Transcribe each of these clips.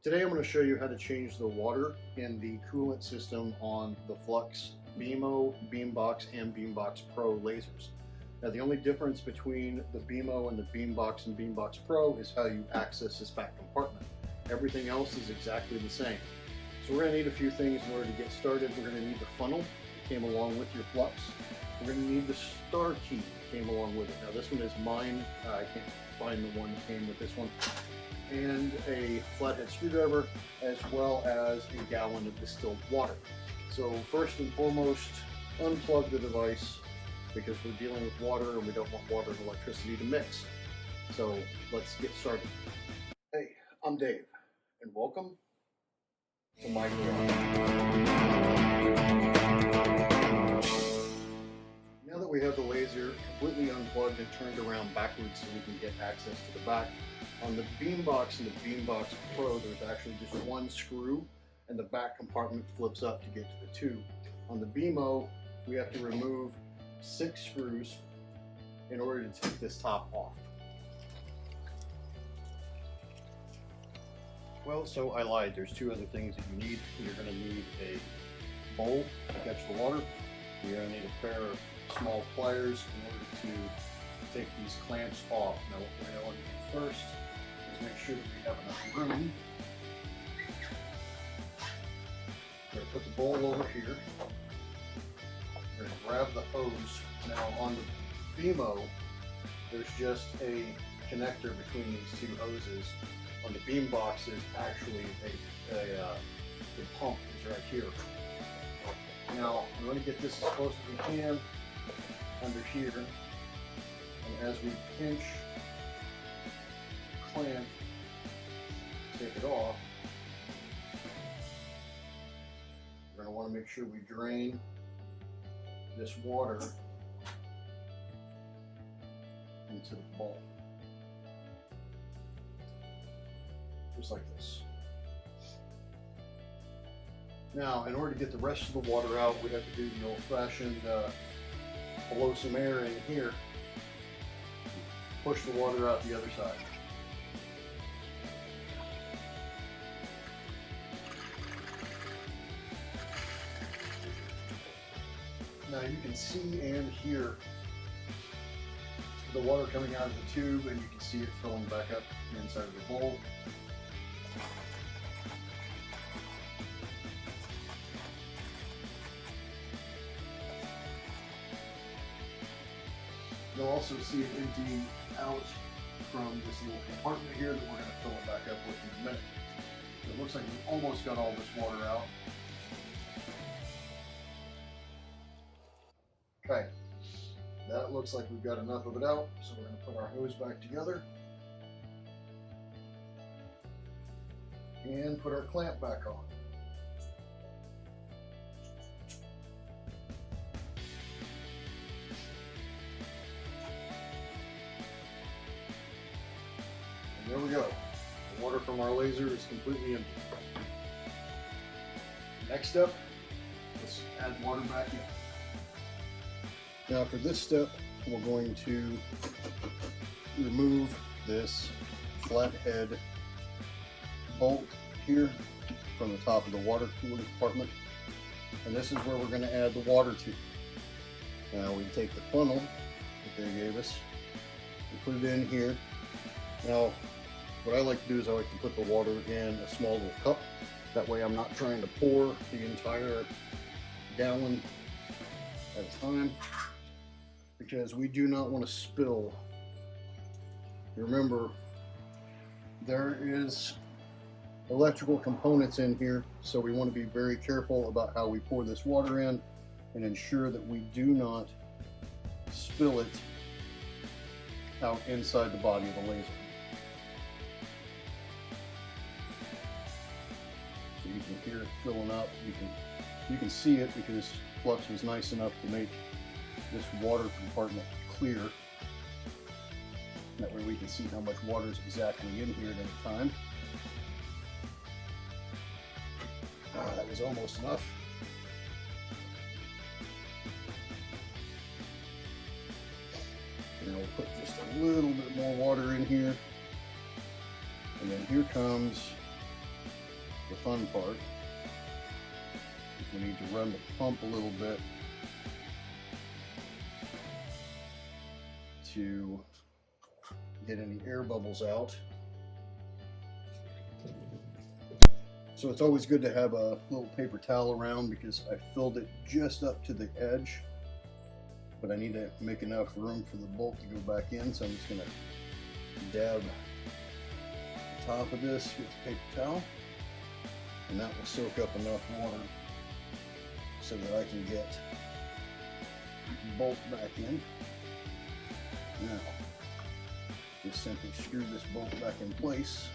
Today I'm going to show you how to change the water in the coolant system on the FLUX BMO, Beambox, and Beambox Pro lasers. Now the only difference between the BMO and the Beambox and Beambox Pro is how you access this back compartment. Everything else is exactly the same. So we're going to need a few things in order to get started. We're going to need the funnel that came along with your FLUX. We're going to need the star key that came along with it. Now this one is mine. I can't find the one that came with this one. And a flathead screwdriver, as well as a gallon of distilled water. So first and foremost, unplug the device because we're dealing with water and we don't want water and electricity to mix. So let's get started. Hey, I'm Dave, and welcome to my garage. Now that we have the laser completely unplugged and turned around backwards so we can get access to the back, on the Beambox and the Beambox Pro, there's actually just one screw, and the back compartment flips up to get to the tube. On the BMO, we have to remove 6 screws in order to take this top off. Well, so I lied. There's 2 other things that you need. You're going to need a bowl to catch the water. You're going to need a pair of small pliers in order to take these clamps off. Now, what we're going to want to do first is make sure that we have enough room. We're going to put the bowl over here. We're going to grab the hose. Now, on the BMO, there's just a connector between these 2 hoses. On the Beambox, there's actually the pump is right here. Now, I'm going to get this as close as we can under here, and as we pinch, clamp, take it off, we're going to want to make sure we drain this water into the bowl, just like this. Now, in order to get the rest of the water out, we have to do the old-fashioned blow some air in here, push the water out the other side. Now you can see and hear the water coming out of the tube, and you can see it filling back up inside of the bowl. You'll also see it emptying out from this little compartment here that we're going to fill it back up with in a minute. It looks like we almost got all this water out. Okay, that looks like we've got enough of it out, so we're going to put our hose back together and put our clamp back on. There we go. The water from our laser is completely empty. Next up, let's add water back in. Now for this step, we're going to remove this flathead bolt here from the top of the water cooler compartment. And this is where we're going to add the water to. Now we take the funnel that they gave us and put it in here. Now, what I like to do is I like to put the water in a small little cup. That way I'm not trying to pour the entire gallon at a time, because we do not want to spill. Remember, there is electrical components in here, so we want to be very careful about how we pour this water in and ensure that we do not spill it out inside the body of the laser. You can hear it filling up. You can see it because FLUX was nice enough to make this water compartment clear. That way we can see how much water is exactly in here at any time. That was almost enough. Now we'll put just a little bit more water in here. And then here comes the fun part. We need to run the pump a little bit to get any air bubbles out. So it's always good to have a little paper towel around because I filled it just up to the edge, but I need to make enough room for the bolt to go back in, so I'm just going to dab the top of this with the paper towel, and that will soak up enough water so that I can get the bolt back in. Now, just simply screw this bolt back in place.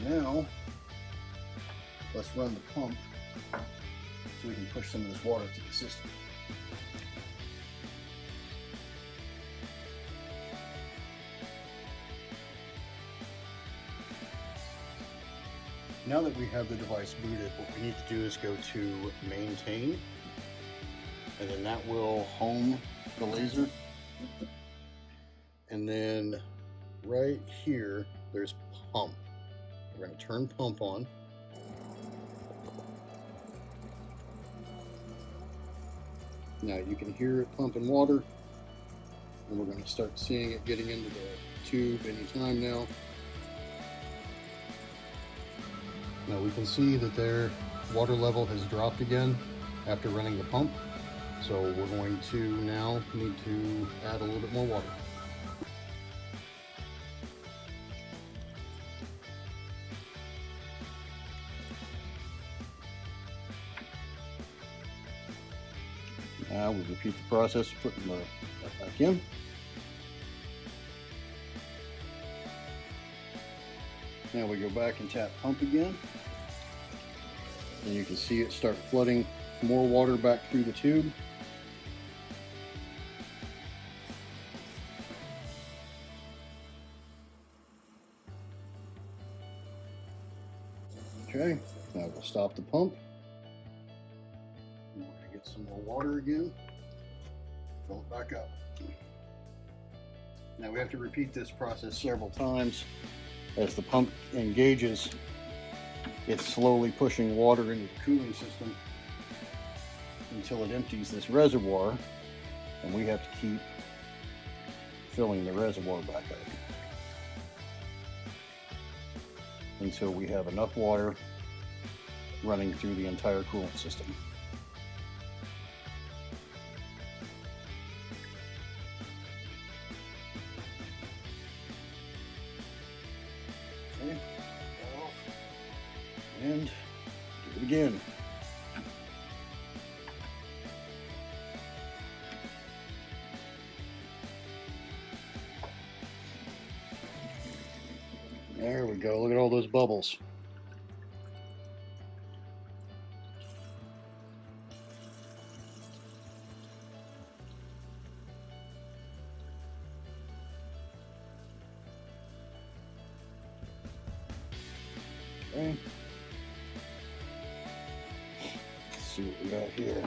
Now, let's run the pump so we can push some of this water through the system. Now that we have the device booted, what we need to do is go to maintain, and then that will home the laser. And then right here, there's pump. We're going to turn pump on. Now you can hear it pumping water, and we're going to start seeing it getting into the tube anytime now. Now we can see that their water level has dropped again after running the pump. So we're going to now need to add a little bit more water. Now we repeat the process of putting that back in. Now we go back and tap pump again, and you can see it start flooding more water back through the tube. Okay, now we'll stop the pump. And we're going to get some more water again, fill it back up. Now we have to repeat this process several times. As the pump engages, it's slowly pushing water into the cooling system until it empties this reservoir, and we have to keep filling the reservoir back up until we have enough water running through the entire coolant system. Okay, off, and do it again. There we go, look at all those bubbles. Okay. Let's see what we got here.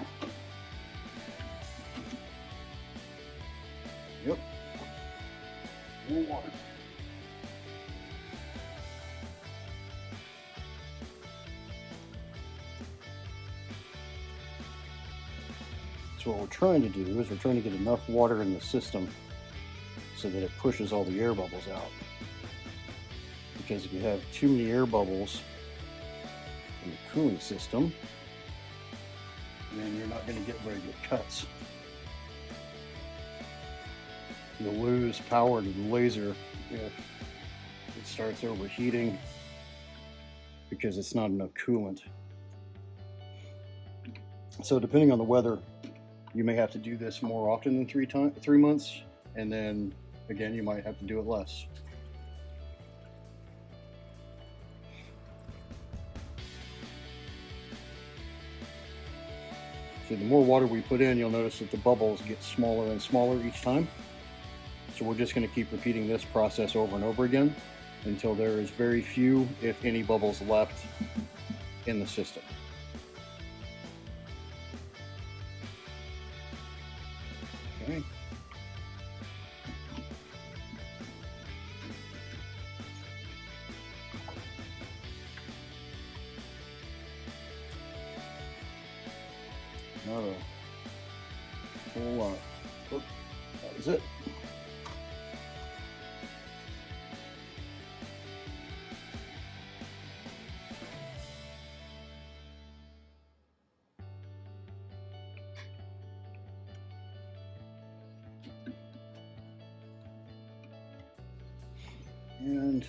Yep. More water. So what we're trying to do is we're trying to get enough water in the system so that it pushes all the air bubbles out. Because if you have too many air bubbles in the cooling system, then you're not going to get very good cuts. You'll lose power to the laser if it starts overheating because it's not enough coolant. So depending on the weather, you may have to do this more often than 3 months, and then again you might have to do it less. So the more water we put in, you'll notice that the bubbles get smaller and smaller each time. So we're just going to keep repeating this process over and over again until there is very few, if any, bubbles left in the system. Okay. Not a whole lot. But that was it. And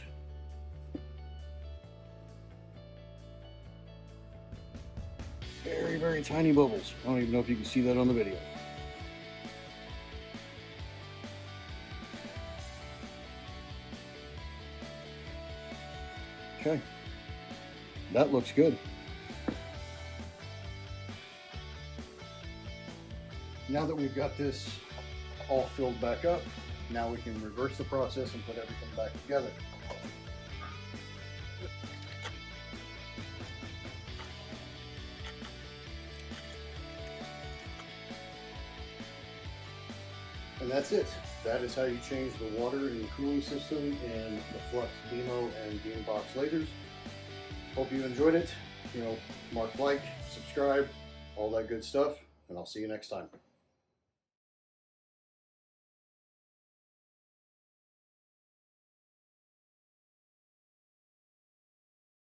very, very tiny bubbles. I don't even know if you can see that on the video. Okay, that looks good. Now that we've got this all filled back up, now we can reverse the process and put everything back together. And that's it. That is how you change the water in the cooling system in the FLUX BMO and Beambox lasers. Hope you enjoyed it. Mark like, subscribe, all that good stuff, and I'll see you next time.